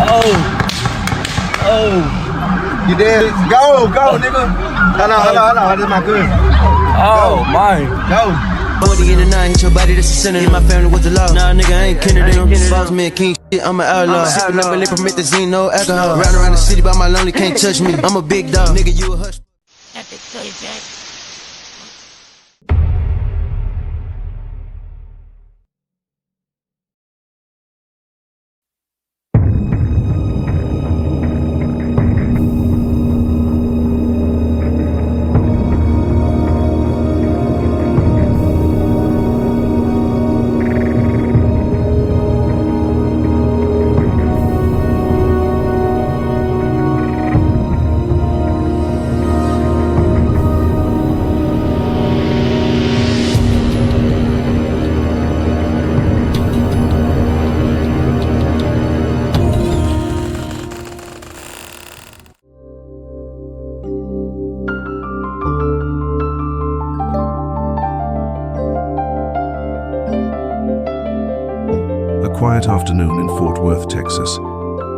Oh. You dead? Go, nigga. Hold on. This is my cousin. Oh, my. Go. 40 in the 9, hit your body, that's a sinner. In my family with the law. Nah, nigga, I ain't kidding them. Boss man, king shit, I'm an outlaw. Sippin' up and live promethazine, no alcohol. Round around the city by my lonely, can't touch me. I'm a big dog. Nigga, you a hush. Epic play, Jack. A quiet afternoon in Fort Worth, Texas.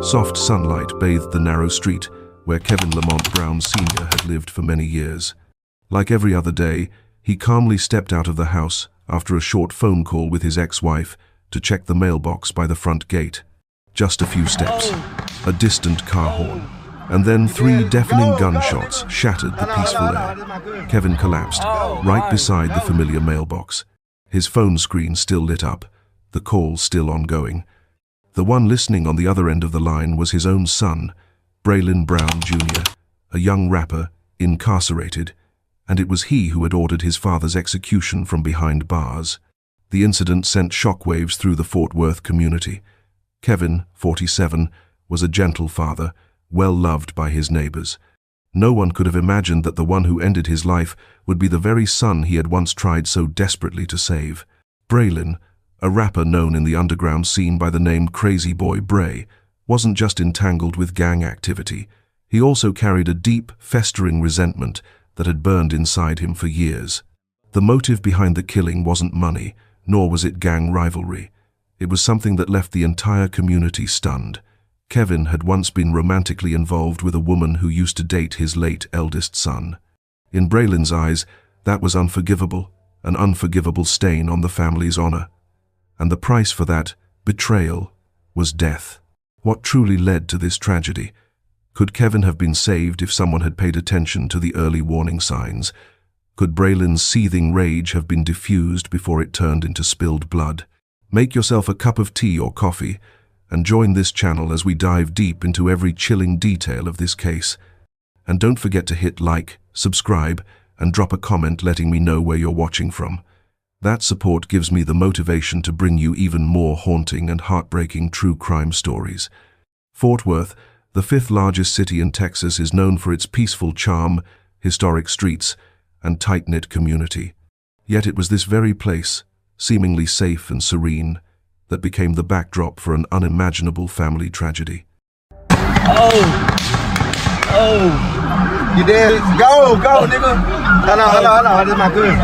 Soft sunlight bathed the narrow street where Kevin Lamont Brown Sr. had lived for many years. Like every other day, he calmly stepped out of the house after a short phone call with his ex-wife to check the mailbox by the front gate. Just a few steps, a distant car horn, and then 3 deafening gunshots shattered the peaceful air. Kevin collapsed right beside the familiar mailbox. His phone screen still lit up, the call still ongoing. The one listening on the other end of the line was his own son, Braylon Brown Jr., a young rapper, incarcerated, and it was he who had ordered his father's execution from behind bars. The incident sent shockwaves through the Fort Worth community. Kevin, 47, was a gentle father, well loved by his neighbors. No one could have imagined that the one who ended his life would be the very son he had once tried so desperately to save. Braylon, a rapper known in the underground scene by the name Crazy Boy Bray, wasn't just entangled with gang activity. He also carried a deep, festering resentment that had burned inside him for years. The motive behind the killing wasn't money, nor was it gang rivalry. It was something that left the entire community stunned. Kevin had once been romantically involved with a woman who used to date his late eldest son. In Braylon's eyes, that was unforgivable, an unforgivable stain on the family's honor. And the price for that betrayal was death. What truly led to this tragedy? Could Kevin have been saved if someone had paid attention to the early warning signs? Could Braylon's seething rage have been diffused before it turned into spilled blood? Make yourself a cup of tea or coffee and join this channel as we dive deep into every chilling detail of this case. And don't forget to hit like, subscribe, and drop a comment letting me know where you're watching from. That support gives me the motivation to bring you even more haunting and heartbreaking true crime stories. Fort Worth, the 5th largest city in Texas, is known for its peaceful charm, historic streets, and tight-knit community. Yet it was this very place, seemingly safe and serene, that became the backdrop for an unimaginable family tragedy. You dead? Go, nigga. Hold on. This is my cousin.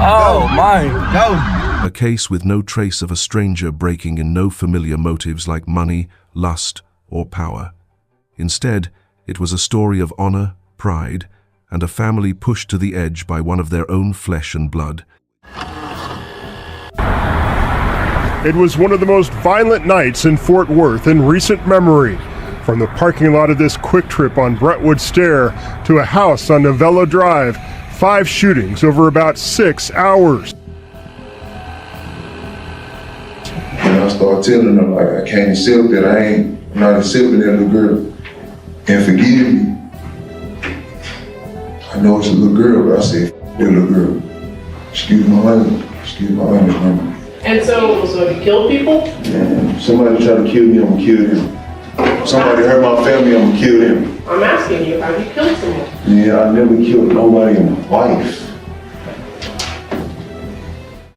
Oh, my. Go. A case with no trace of a stranger breaking in, no familiar motives like money, lust, or power. Instead, it was a story of honor, pride, and a family pushed to the edge by one of their own flesh and blood. It was one of the most violent nights in Fort Worth in recent memory. From the parking lot of this Quick Trip on Brentwood Stair to a house on Novello Drive, 5 shootings over about 6 hours. And I started telling them, like, I can't accept it. I'm not accepting that little girl. And forgive me. I know it's a little girl, but I said, that little girl. Excuse my language, mama. And so you killed people? Yeah, somebody tried to kill me, I'm gonna kill them. Somebody hurt my family, I'm gonna kill them. I'm asking you, have you killed someone? Yeah, I never killed nobody in my life.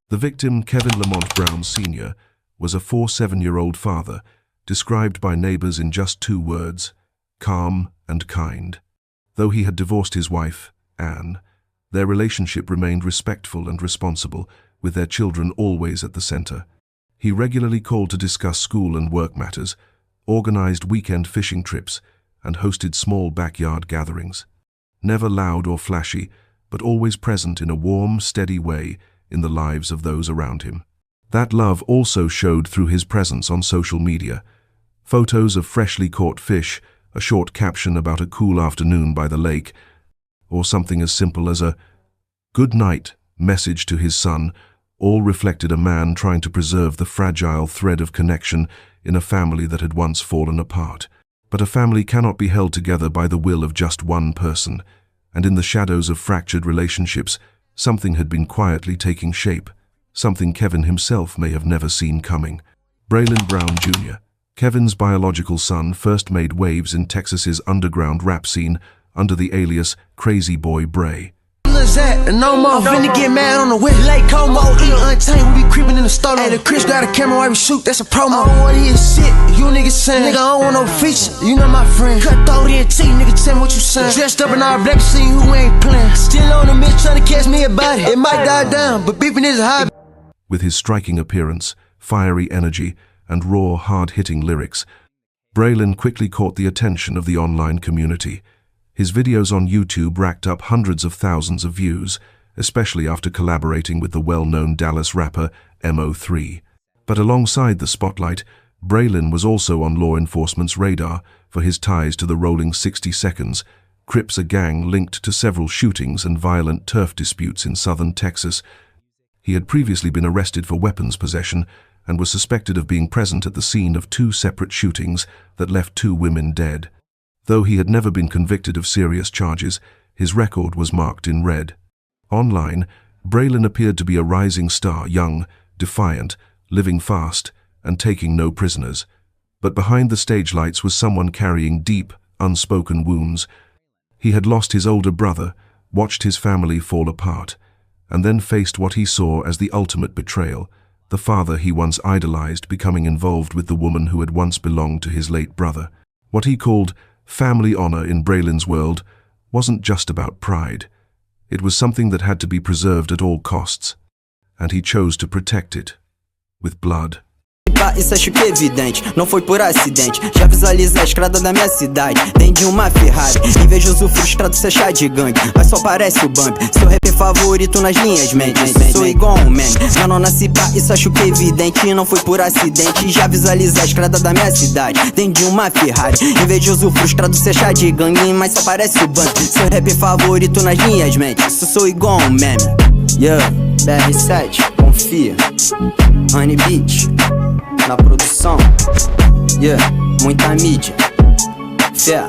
The victim, Kevin Lamont Brown Sr., was a 47-year-old father, described by neighbors in just 2 words: calm and kind. Though he had divorced his wife, Anne, their relationship remained respectful and responsible, with their children always at the center. He regularly called to discuss school and work matters, organized weekend fishing trips, and hosted small backyard gatherings. Never loud or flashy, but always present in a warm, steady way in the lives of those around him. That love also showed through his presence on social media. Photos of freshly caught fish, a short caption about a cool afternoon by the lake, or something as simple as a "good night" message to his son, all reflected a man trying to preserve the fragile thread of connection in a family that had once fallen apart. But a family cannot be held together by the will of just one person, and in the shadows of fractured relationships, something had been quietly taking shape, something Kevin himself may have never seen coming. Braylon Brown Jr., Kevin's biological son, first made waves in Texas's underground rap scene under the alias Crazy Boy Bray. And no more finna get mad on the whip. Late Como, eat untamed, we be creeping in the store. Hey, the Chris got a camera while we shoot, that's a promo. I don't wanna hear shit, you niggas saying. Nigga, I don't want no feature, you know my friend. Cut throat ENT, nigga, tell me what you saying. Dressed up in our black, see who ain't playing. Still on the miss, trying to catch me a body. It might die down, but beefing is a hobby. With his striking appearance, fiery energy, and raw, hard-hitting lyrics, Braylon quickly caught the attention of the online community. His videos on YouTube racked up hundreds of thousands of views, especially after collaborating with the well-known Dallas rapper Mo3. But alongside the spotlight, Braylon was also on law enforcement's radar for his ties to the Rolling 60 Seconds, Crips, a gang linked to several shootings and violent turf disputes in southern Texas. He had previously been arrested for weapons possession and was suspected of being present at the scene of 2 separate shootings that left 2 women dead. Though he had never been convicted of serious charges, his record was marked in red. Online, Braylon appeared to be a rising star, young, defiant, living fast, and taking no prisoners. But behind the stage lights was someone carrying deep, unspoken wounds. He had lost his older brother, watched his family fall apart, and then faced what he saw as the ultimate betrayal, the father he once idolized becoming involved with the woman who had once belonged to his late brother. What he called family honor in Braylon's world wasn't just about pride. It was something that had to be preserved at all costs, and he chose to protect it with blood. Isso acho que é evidente, não foi por acidente. Já visualiza a estrada da minha cidade, tem de uma Ferrari. Invejoso frustrado se achar de gangue, mas só parece o Bump. Seu rap favorito nas linhas médias, sou igual um meme. Já não nasci pá, isso acho que é evidente, não foi por acidente. Já visualiza a estrada da minha cidade, tem de uma Ferrari. Invejoso frustrado se achar de gangue, mas só parece o Bump. Seu rap favorito nas linhas médias, sou igual um meme. Yeah, BR7, confia. Honey Beach na produção, yeah, muita mídia, fé.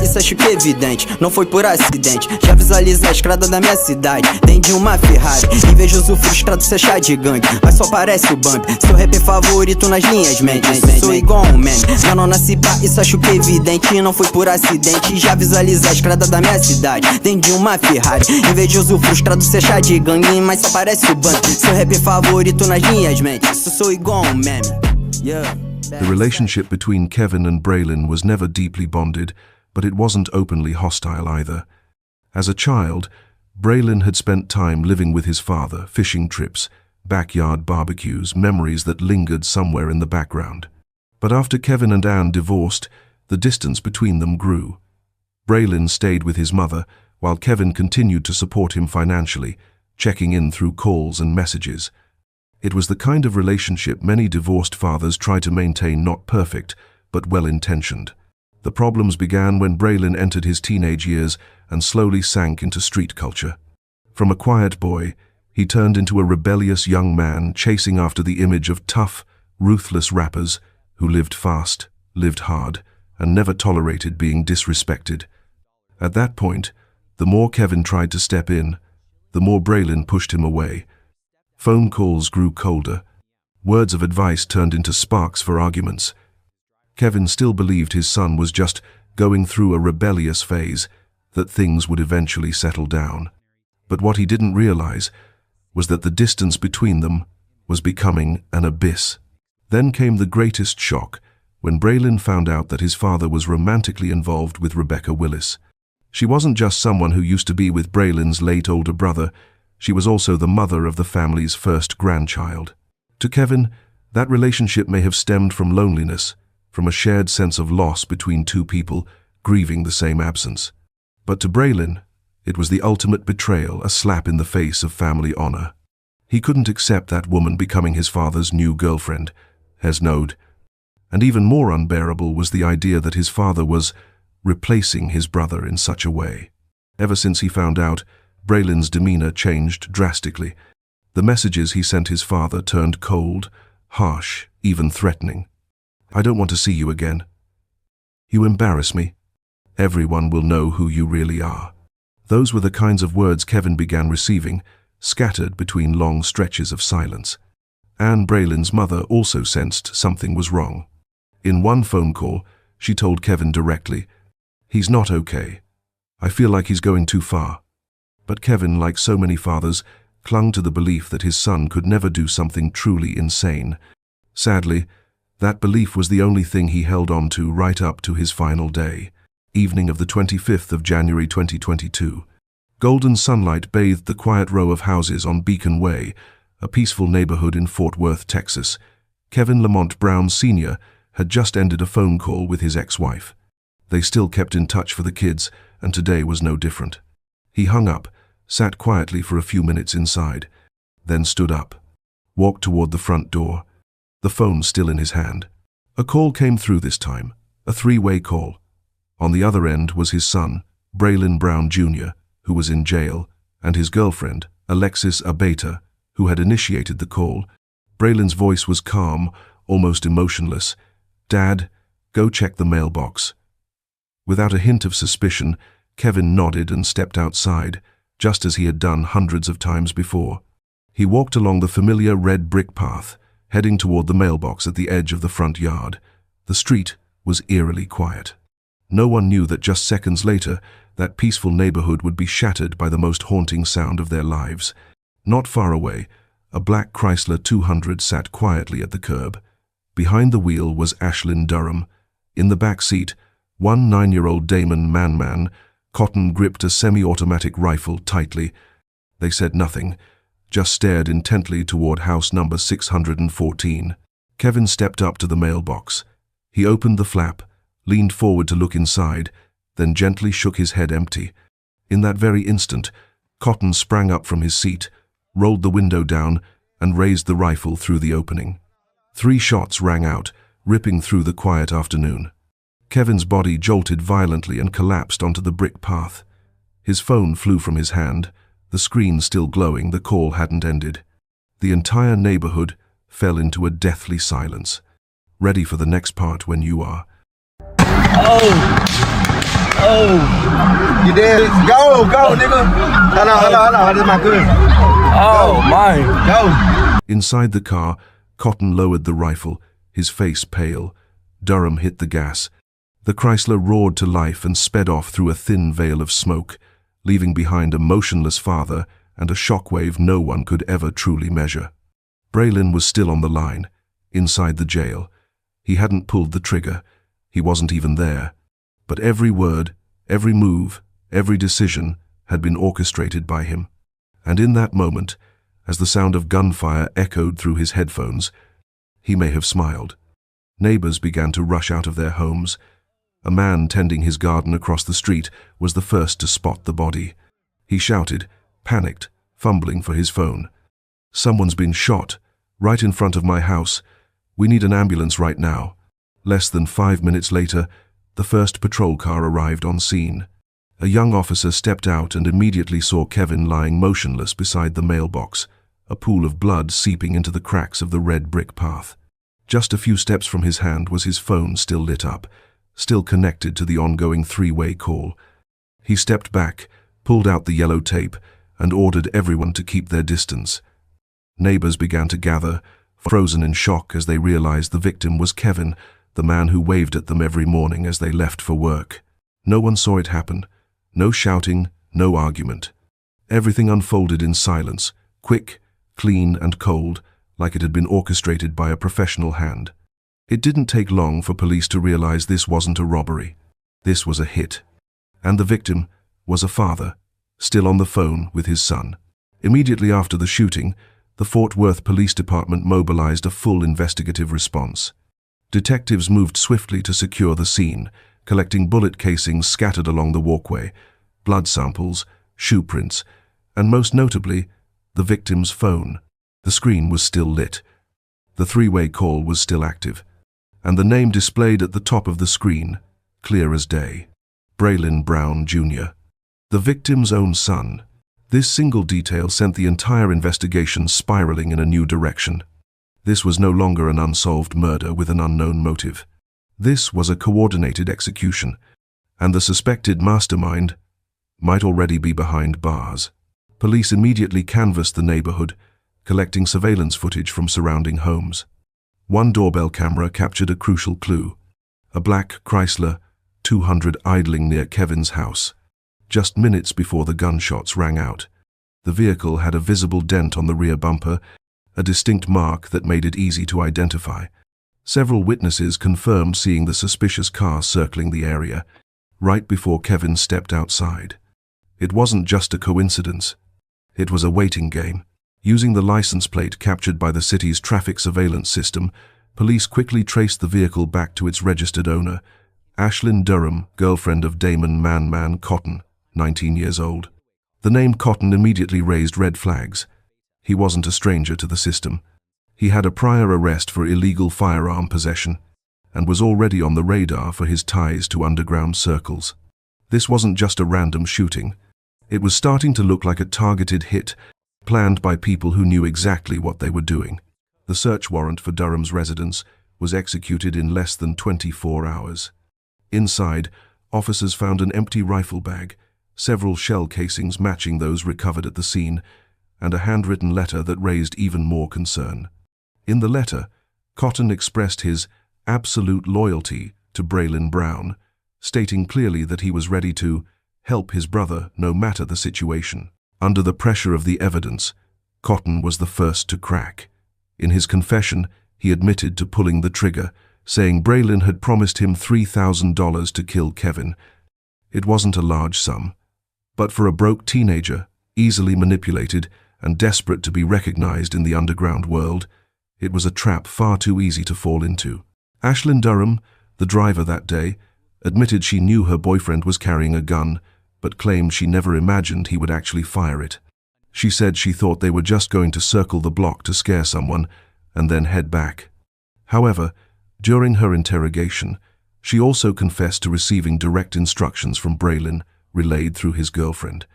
Isso acho que é evidente, não foi por acidente. Já visualiza a estrada da minha cidade, tem de uma Ferrari. Invejoso frustrado se achar de gangue, mas só parece o Bump. Seu rap favorito nas linhas médias, sou igual um meme. Já não nasci pá, isso acho que é evidente, não foi por acidente. Já visualiza a estrada da minha cidade, tem de uma Ferrari. Invejoso frustrado se achar de gangue, mas só parece o Bump. Seu rap favorito nas linhas médias, sou igual um meme. Yeah. The relationship between Kevin and Braylon was never deeply bonded, but it wasn't openly hostile either. As a child, Braylon had spent time living with his father, fishing trips, backyard barbecues, memories that lingered somewhere in the background. But after Kevin and Ann divorced, the distance between them grew. Braylon stayed with his mother, while Kevin continued to support him financially, checking in through calls and messages. It was the kind of relationship many divorced fathers try to maintain, not perfect, but well-intentioned. The problems began when Braylon entered his teenage years and slowly sank into street culture. From a quiet boy, he turned into a rebellious young man chasing after the image of tough, ruthless rappers who lived fast, lived hard, and never tolerated being disrespected. At that point, the more Kevin tried to step in, the more Braylon pushed him away. Phone calls grew colder. Words of advice turned into sparks for arguments. Kevin still believed his son was just going through a rebellious phase, that things would eventually settle down. But what he didn't realize was that the distance between them was becoming an abyss. Then came the greatest shock, when Braylon found out that his father was romantically involved with Rebecca Willis. She wasn't just someone who used to be with Braylon's late older brother, she was also the mother of the family's first grandchild. To Kevin, That relationship may have stemmed from loneliness, from a shared sense of loss between two people grieving the same absence. But to Braylon, it was the ultimate betrayal, a slap in the face of family honor. He couldn't accept that woman becoming his father's new girlfriend, Hesnode. And even more unbearable was the idea that his father was replacing his brother in such a way. Ever since he found out, Braylon's demeanor changed drastically. The messages he sent his father turned cold, harsh, even threatening. "I don't want to see you again. You embarrass me. Everyone will know who you really are." Those were the kinds of words Kevin began receiving, scattered between long stretches of silence. Anne Braylon's mother also sensed something was wrong. In one phone call, she told Kevin directly, "He's not okay. I feel like he's going too far." But Kevin, like so many fathers, clung to the belief that his son could never do something truly insane. Sadly, that belief was the only thing he held on to right up to his final day, evening of the 25th of January 2022. Golden sunlight bathed the quiet row of houses on Beacon Way, a peaceful neighborhood in Fort Worth, Texas. Kevin Lamont Brown Sr. had just ended a phone call with his ex-wife. They still kept in touch for the kids, and today was no different. He hung up, sat quietly for a few minutes inside, then stood up, walked toward the front door, the phone still in his hand. A call came through this time, a three-way call. On the other end was his son, Braylon Brown Jr., who was in jail, and his girlfriend, Alexis Abeta, who had initiated the call. Braylon's voice was calm, almost emotionless. "Dad, go check the mailbox." Without a hint of suspicion, Kevin nodded and stepped outside, just as he had done hundreds of times before. He walked along the familiar red brick path, heading toward the mailbox at the edge of the front yard. The street was eerily quiet. No one knew that just seconds later, that peaceful neighborhood would be shattered by the most haunting sound of their lives. Not far away, a black Chrysler 200 sat quietly at the curb. Behind the wheel was Ashlyn Durham. In the back seat, one 9-year-old Damon Man. Cotton gripped a semi-automatic rifle tightly. They said nothing, just stared intently toward house number 614. Kevin stepped up to the mailbox. He opened the flap, leaned forward to look inside, then gently shook his head empty. In that very instant, Cotton sprang up from his seat, rolled the window down, and raised the rifle through the opening. 3 shots rang out, ripping through the quiet afternoon. Kevin's body jolted violently and collapsed onto the brick path. His phone flew from his hand, the screen still glowing. The call hadn't ended. The entire neighborhood fell into a deathly silence. Ready for the next part when you are. You dead? Go, nigga. Hold on. This is my cousin. Oh, my. Go. Inside the car, Cotton lowered the rifle, his face pale. Durham hit the gas. The Chrysler roared to life and sped off through a thin veil of smoke, leaving behind a motionless father and a shockwave no one could ever truly measure. Braylon was still on the line, inside the jail. He hadn't pulled the trigger. He wasn't even there. But every word, every move, every decision had been orchestrated by him. And in that moment, as the sound of gunfire echoed through his headphones, he may have smiled. Neighbors began to rush out of their homes. A man tending his garden across the street was the first to spot the body. He shouted, panicked, fumbling for his phone. "Someone's been shot, right in front of my house. We need an ambulance right now." Less than 5 minutes later, the first patrol car arrived on scene. A young officer stepped out and immediately saw Kevin lying motionless beside the mailbox, a pool of blood seeping into the cracks of the red brick path. Just a few steps from his hand was his phone still lit up, still connected to the ongoing 3-way call. He stepped back, pulled out the yellow tape, and ordered everyone to keep their distance. Neighbors began to gather, frozen in shock as they realized the victim was Kevin, the man who waved at them every morning as they left for work. No one saw it happen. No shouting, no argument. Everything unfolded in silence, quick, clean, and cold, like it had been orchestrated by a professional hand. It didn't take long for police to realize this wasn't a robbery. This was a hit. And the victim was a father, still on the phone with his son. Immediately after the shooting, The Fort Worth Police Department mobilized a full investigative response. Detectives moved swiftly to secure the scene, collecting bullet casings scattered along the walkway, blood samples, shoe prints, and most notably, the victim's phone. The screen was still lit. The three-way call was still active, and the name displayed at the top of the screen, clear as day. Braylon Brown, Jr., the victim's own son. This single detail sent the entire investigation spiraling in a new direction. This was no longer an unsolved murder with an unknown motive. This was a coordinated execution, and the suspected mastermind might already be behind bars. Police immediately canvassed the neighborhood, collecting surveillance footage from surrounding homes. One doorbell camera captured a crucial clue: a black Chrysler 200 idling near Kevin's house. Just minutes before the gunshots rang out, the vehicle had a visible dent on the rear bumper, a distinct mark that made it easy to identify. Several witnesses confirmed seeing the suspicious car circling the area, right before Kevin stepped outside. It wasn't just a coincidence. It was a waiting game. Using the license plate captured by the city's traffic surveillance system, police quickly traced the vehicle back to its registered owner, Ashlyn Durham, girlfriend of Damon Man Cotton, 19 years old. The name Cotton immediately raised red flags. He wasn't a stranger to the system. He had a prior arrest for illegal firearm possession and was already on the radar for his ties to underground circles. This wasn't just a random shooting. It was starting to look like a targeted hit, planned by people who knew exactly what they were doing. The search warrant for Durham's residence was executed in less than 24 hours. Inside, officers found an empty rifle bag, several shell casings matching those recovered at the scene, and a handwritten letter that raised even more concern. In the letter, Cotton expressed his absolute loyalty to Braylon Brown, stating clearly that he was ready to help his brother no matter the situation. Under the pressure of the evidence, Cotton was the first to crack. In his confession, he admitted to pulling the trigger, saying Braylon had promised him $3,000 to kill Kevin. It wasn't a large sum, but for a broke teenager, easily manipulated and desperate to be recognized in the underground world, it was a trap far too easy to fall into. Ashlyn Durham, the driver that day, admitted she knew her boyfriend was carrying a gun, but claimed she never imagined he would actually fire it. She said she thought they were just going to circle the block to scare someone and then head back. However, during her interrogation, she also confessed to receiving direct instructions from Braylon, relayed through his girlfriend.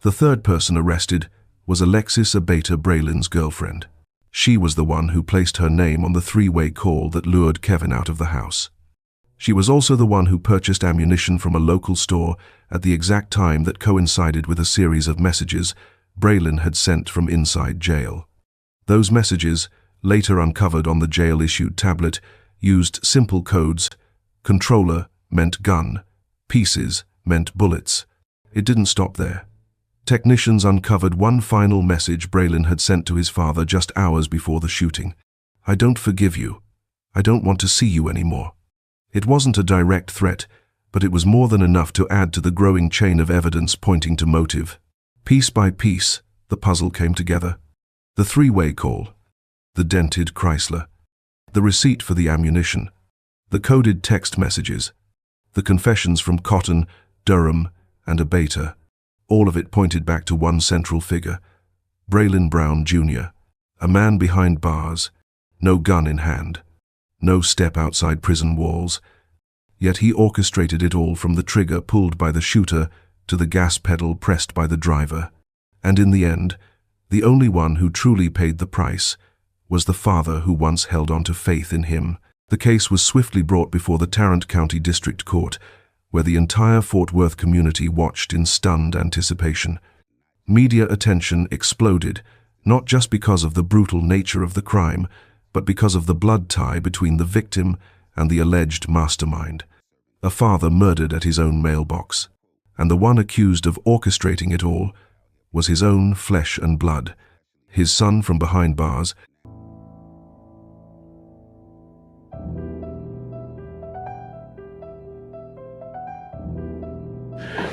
The third person arrested was Alexis Abeta, Braylon's girlfriend. She was the one who placed her name on the three-way call that lured Kevin out of the house. She was also the one who purchased ammunition from a local store at the exact time that coincided with a series of messages Braylon had sent from inside jail. Those messages, later uncovered on the jail-issued tablet, used simple codes. Controller meant gun, pieces meant bullets. It didn't stop there. Technicians uncovered one final message Braylon had sent to his father just hours before the shooting. "I don't forgive you. I don't want to see you anymore." It wasn't a direct threat, but it was more than enough to add to the growing chain of evidence pointing to motive. Piece by piece, the puzzle came together. The three-way call, the dented Chrysler, the receipt for the ammunition, the coded text messages, the confessions from Cotton, Durham, and Abeta. All of it pointed back to one central figure, Braylon Brown, Jr., a man behind bars, no gun in hand, no step outside prison walls. Yet he orchestrated it all, from the trigger pulled by the shooter to the gas pedal pressed by the driver. And in the end, the only one who truly paid the price was the father who once held on to faith in him. The case was swiftly brought before the Tarrant County District Court, where the entire Fort Worth community watched in stunned anticipation. Media attention exploded, not just because of the brutal nature of the crime, but because of the blood tie between the victim and the alleged mastermind. A father murdered at his own mailbox, and the one accused of orchestrating it all was his own flesh and blood, his son from behind bars.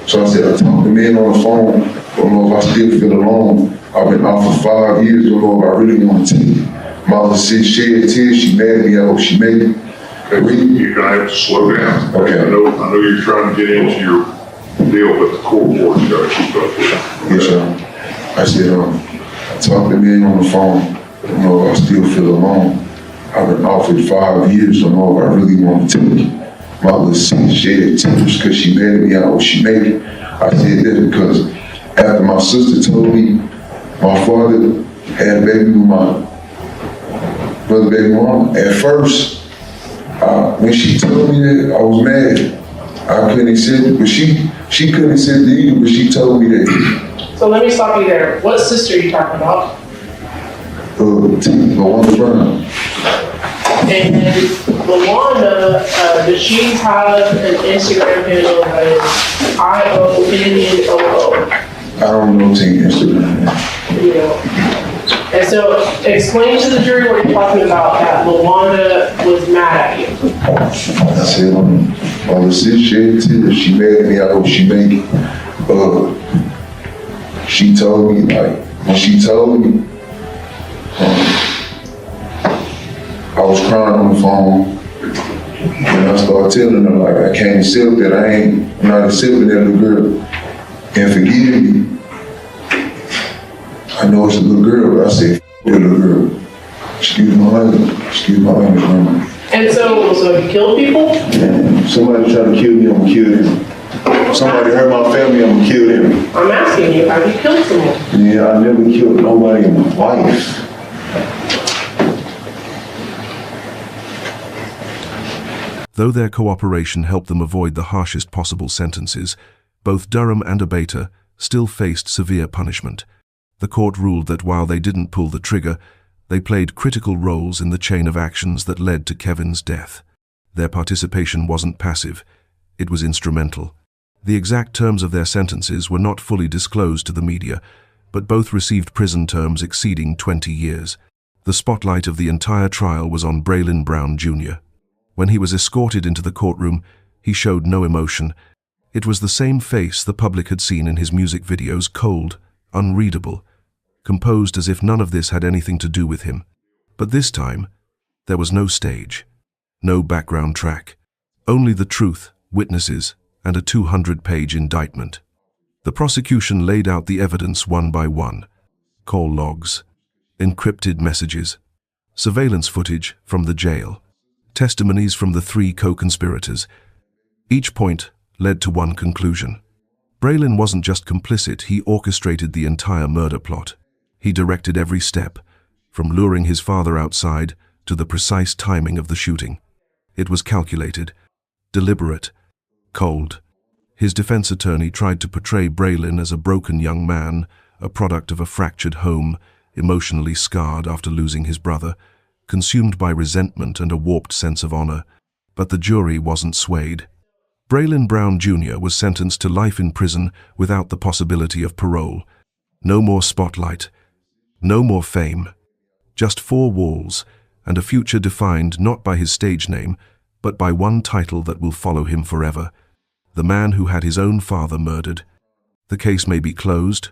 So I said, I talked to men on the phone. Don't know if I still feel alone. I've been off for 5 years. Don't know if I really want to take it. Mama said shed tears. She mad at me. I hope she made it. You're gonna have to slow down. Okay. I know you're trying to get into your deal with the court board judge and stuff. Yes, sir. I said, I talked to me on the phone. Don't know if I still feel alone. I've been off for 5 years. Don't know if I really want to take it. Mama said shed tears because she mad at me. I hope she made it. I said that because after my sister told me my father had a baby with my brother baby mama, at first, when she told me that, I was mad. I couldn't accept it, but she couldn't accept it either, but she told me that. So let me stop you there. What sister are you talking about? LaWanda Brown. And LaWanda, does she have an Instagram handle that is IONNOO? I don't know Team Instagram. You know. And so explain to the jury what you're talking about, that LaWanda was mad at you. I said, all the shit tears. She mad at me. I hope she make it. She told me, like, when she told me, I was crying on the phone. And I started telling her, like, I can't accept that. I'm not accepting that little girl. And forgive me. I know it's a little girl, but I said, that little girl. Excuse my language, grandma. And so you killed people? And somebody tried to kill me, I'm gonna kill them. Somebody hurt my family, I'm gonna kill them. I'm asking you, have you killed someone? Yeah, I never killed nobody in my life. Though their cooperation helped them avoid the harshest possible sentences, both Durham and Abeyta still faced severe punishment. The court ruled that while they didn't pull the trigger, they played critical roles in the chain of actions that led to Kevin's death. Their participation wasn't passive, it was instrumental. The exact terms of their sentences were not fully disclosed to the media, but both received prison terms exceeding 20 years. The spotlight of the entire trial was on Braylon Brown Jr. When he was escorted into the courtroom, he showed no emotion. It was the same face the public had seen in his music videos, cold, unreadable, composed as if none of this had anything to do with him. But this time, there was no stage, no background track, only the truth, witnesses, and a 200-page indictment. The prosecution laid out the evidence one by one: call logs, encrypted messages, surveillance footage from the jail, testimonies from the 3 co-conspirators. Each point led to one conclusion. Braylon wasn't just complicit, he orchestrated the entire murder plot. He directed every step, from luring his father outside to the precise timing of the shooting. It was calculated, deliberate, cold. His defense attorney tried to portray Braylon as a broken young man, a product of a fractured home, emotionally scarred after losing his brother, consumed by resentment and a warped sense of honor. But the jury wasn't swayed. Braylon Brown Jr. was sentenced to life in prison without the possibility of parole. No more spotlight, no more fame, just 4 walls and a future defined not by his stage name, but by one title that will follow him forever: the man who had his own father murdered. The case may be closed,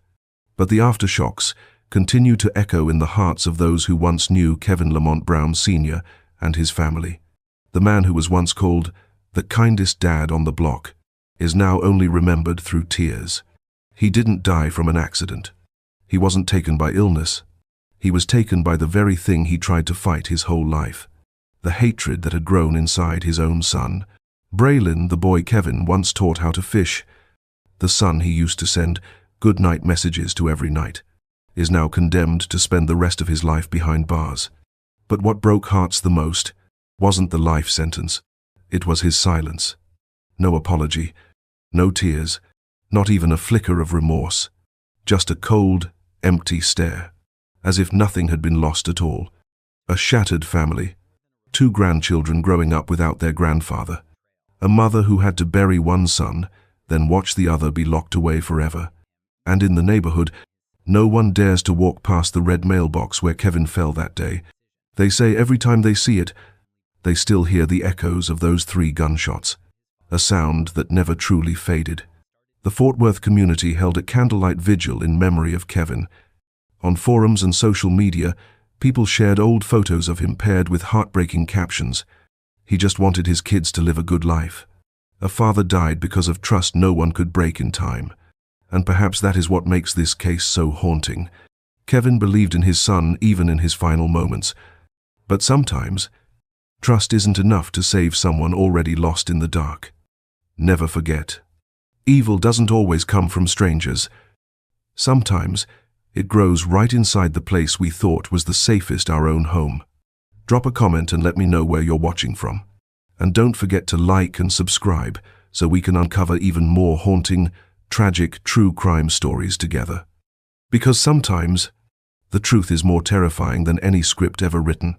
but the aftershocks continue to echo in the hearts of those who once knew Kevin Lamont Brown Sr. and his family. The man who was once called the kindest dad on the block is now only remembered through tears. He didn't die from an accident. He wasn't taken by illness. He was taken by the very thing he tried to fight his whole life: the hatred that had grown inside his own son. Braylon, the boy Kevin once taught how to fish, the son he used to send good-night messages to every night, is now condemned to spend the rest of his life behind bars. But what broke hearts the most wasn't the life sentence. It was his silence. No apology, no tears, not even a flicker of remorse. Just a cold, empty stare, as if nothing had been lost at all. A shattered family, 2 grandchildren growing up without their grandfather. A mother who had to bury one son, then watch the other be locked away forever. And in the neighborhood, no one dares to walk past the red mailbox where Kevin fell that day. They say every time they see it, they still hear the echoes of those 3 gunshots, a sound that never truly faded. The Fort Worth community held a candlelight vigil in memory of Kevin. On forums and social media, people shared old photos of him paired with heartbreaking captions. He just wanted his kids to live a good life. A father died because of trust no one could break in time. And perhaps that is what makes this case so haunting. Kevin believed in his son even in his final moments. But sometimes, trust isn't enough to save someone already lost in the dark. Never forget, evil doesn't always come from strangers. Sometimes, it grows right inside the place we thought was the safest, our own home. Drop a comment and let me know where you're watching from. And don't forget to like and subscribe so we can uncover even more haunting, tragic, true crime stories together. Because sometimes, the truth is more terrifying than any script ever written.